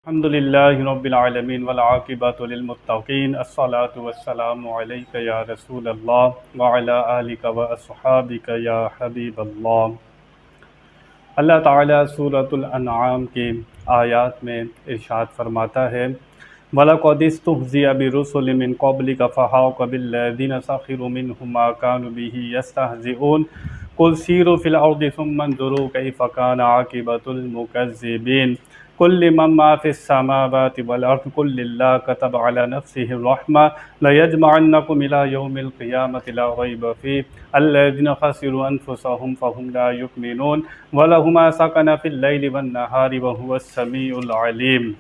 الحمد للہ رب العالمین والعاقبۃ للمتقین الصلاۃ والسلام علیک یا رسول اللہ وعلی آلک واصحابک یا حبیب اللہ۔ اللہ تعالیٰ سورۃ الانعام کی آیات میں ارشاد فرماتا ہے وَلَقَدِ اسْتُهْزِئَ بِرُسُلٍ مِّن قَبْلِكَ فَحَاقَ بِالَّذِينَ سَخِرُوا مِنْهُم مَّا كَانُوا بِهِ يَسْتَهْزِئُونَ قُلْ سِيرُوا فِي الْأَرْضِ ثُمَّ انظُرُوا كَيْفَ كَانَ عَاقِبَةُ الْمُكَذِّبِينَ قُل لِّمَن مَّا فِي السَّمَاوَاتِ وَالْأَرْضِ قُل لِّلَّهِ كَتَبَ عَلَىٰ نَفْسِهِ الرَّحْمَةَ لَيَجْمَعَنَّكُمْ إِلَىٰ يَوْمِ الْقِيَامَةِ لَا رَيْبَ فِيهِ الَّذِينَ خَسِرُوا أَنفُسَهُمْ فَهُمْ لَا يُؤْمِنُونَ وَلَهُ مَا سَكَنَ فِي اللَّيْلِ وَالنَّهَارِ وَهُوَ السَّمِيعُ الْعَلِيمُ۔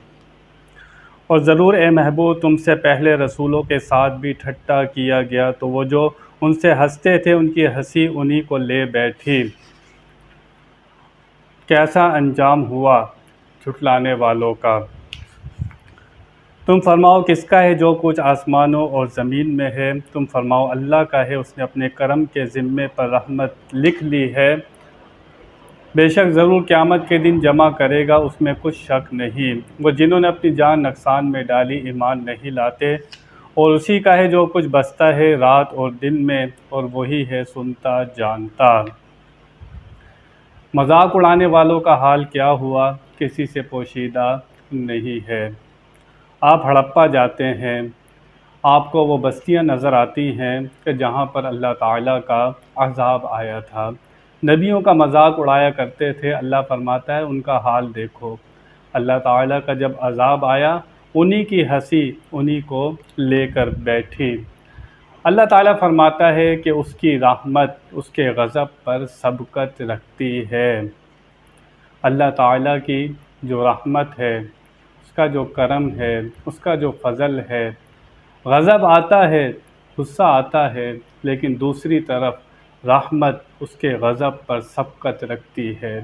اور ضرور اے محبوب تم سے پہلے رسولوں کے ساتھ بھی ٹھٹا کیا گیا تو وہ جو ان سے ہنستے تھے ان کی ہنسی انہی کو لے بیٹھی۔ کیسا انجام ہوا جھٹلانے والوں کا۔ تم فرماؤ کس کا ہے جو کچھ آسمانوں اور زمین میں ہے؟ تم فرماؤ اللہ کا ہے، اس نے اپنے کرم کے ذمے پر رحمت لکھ لی ہے۔ بے شک ضرور قیامت کے دن جمع کرے گا، اس میں کچھ شک نہیں۔ وہ جنہوں نے اپنی جان نقصان میں ڈالی ایمان نہیں لاتے، اور اسی کا ہے جو کچھ بستا ہے رات اور دن میں، اور وہی ہے سنتا جانتا۔ مذاق اڑانے والوں کا حال کیا ہوا، کسی سے پوشیدہ نہیں ہے۔ آپ ہڑپا جاتے ہیں، آپ کو وہ بستیاں نظر آتی ہیں کہ جہاں پر اللہ تعالیٰ کا عذاب آیا تھا، نبیوں کا مذاق اڑایا کرتے تھے۔ اللہ فرماتا ہے ان کا حال دیکھو، اللہ تعالیٰ کا جب عذاب آیا انہی کی ہنسی انہی کو لے کر بیٹھی۔ اللہ تعالیٰ فرماتا ہے کہ اس کی رحمت اس کے غضب پر سبقت رکھتی ہے۔ اللہ تعالیٰ کی جو رحمت ہے، اس کا جو کرم ہے، اس کا جو فضل ہے، غضب آتا ہے، غصہ آتا ہے، لیکن دوسری طرف رحمت اس کے غضب پر سبقت رکھتی ہے۔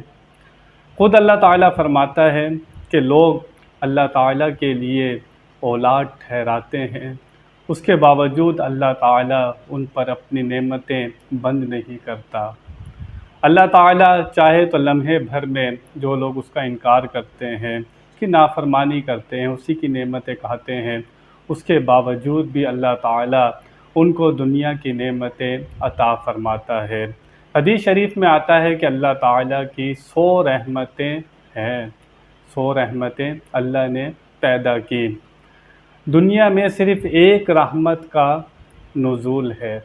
خود اللہ تعالیٰ فرماتا ہے کہ لوگ اللہ تعالیٰ کے لیے اولاد ٹھہراتے ہیں، اس کے باوجود اللہ تعالیٰ ان پر اپنی نعمتیں بند نہیں کرتا۔ اللہ تعالیٰ چاہے تو لمحے بھر میں جو لوگ اس کا انکار کرتے ہیں، اس کی نافرمانی کرتے ہیں، اسی کی نعمتیں کھاتے ہیں، اس کے باوجود بھی اللہ تعالیٰ ان کو دنیا کی نعمتیں عطا فرماتا ہے۔ حدیث شریف میں آتا ہے کہ اللہ تعالیٰ کی 100 رحمتیں ہیں، 100 رحمتیں اللہ نے پیدا کی۔ دنیا میں صرف ایک رحمت کا نزول ہے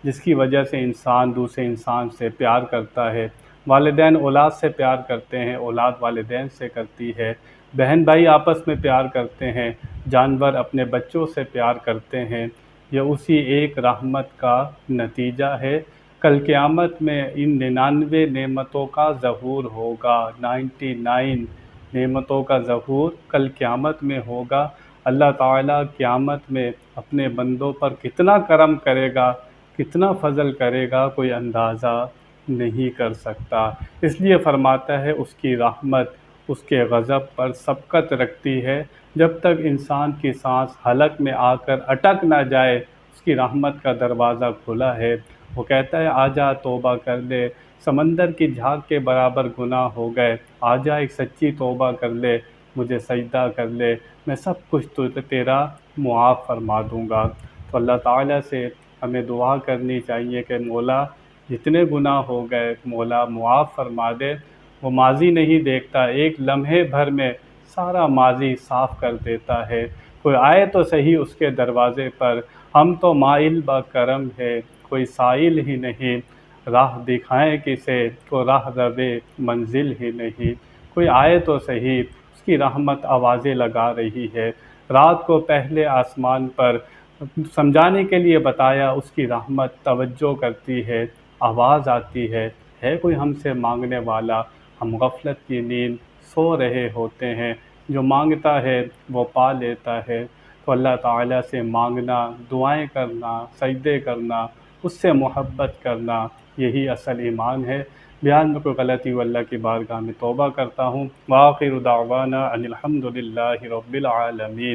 جس کی وجہ سے انسان دوسرے انسان سے پیار کرتا ہے، والدین اولاد سے پیار کرتے ہیں، اولاد والدین سے کرتی ہے، بہن بھائی آپس میں پیار کرتے ہیں، جانور اپنے بچوں سے پیار کرتے ہیں۔ یہ اسی ایک رحمت کا نتیجہ ہے۔ کل قیامت میں ان 99 نعمتوں کا ظہور ہوگا، 99 نعمتوں کا ظہور کل قیامت میں ہوگا۔ اللہ تعالیٰ قیامت میں اپنے بندوں پر کتنا کرم کرے گا، کتنا فضل کرے گا، کوئی اندازہ نہیں کر سکتا۔ اس لیے فرماتا ہے اس کی رحمت اس کے غضب پر سبقت رکھتی ہے۔ جب تک انسان کی سانس حلق میں آ کر اٹک نہ جائے اس کی رحمت کا دروازہ کھلا ہے۔ وہ کہتا ہے آجا توبہ کر لے، سمندر کی جھاگ کے برابر گناہ ہو گئے، آجا ایک سچی توبہ کر لے، مجھے سجدہ کر لے، میں سب کچھ تو تیرا معاف فرما دوں گا۔ تو اللہ تعالیٰ سے ہمیں دعا کرنی چاہیے کہ مولا جتنے گناہ ہو گئے مولا معاف فرما دے۔ وہ ماضی نہیں دیکھتا، ایک لمحے بھر میں سارا ماضی صاف کر دیتا ہے۔ کوئی آئے تو صحیح اس کے دروازے پر، ہم تو مائل با کرم ہے، کوئی سائل ہی نہیں، راہ دکھائیں کسے کو راہ روے منزل ہی نہیں۔ کوئی آئے تو صحیح، اس کی رحمت آوازیں لگا رہی ہے۔ رات کو پہلے آسمان پر سمجھانے کے لیے بتایا، اس کی رحمت توجہ کرتی ہے، آواز آتی ہے کوئی ہم سے مانگنے والا؟ ہم غفلت کی نیند سو رہے ہوتے ہیں، جو مانگتا ہے وہ پا لیتا ہے۔ تو اللہ تعالیٰ سے مانگنا، دعائیں کرنا، سجدے کرنا، اس سے محبت کرنا، یہی اصل ایمان ہے۔ بیان میں کوئی غلطی ہو اللہ کی بارگاہ میں توبہ کرتا ہوں۔ وآخر دعوانا ان الحمد للہ رب العالمین۔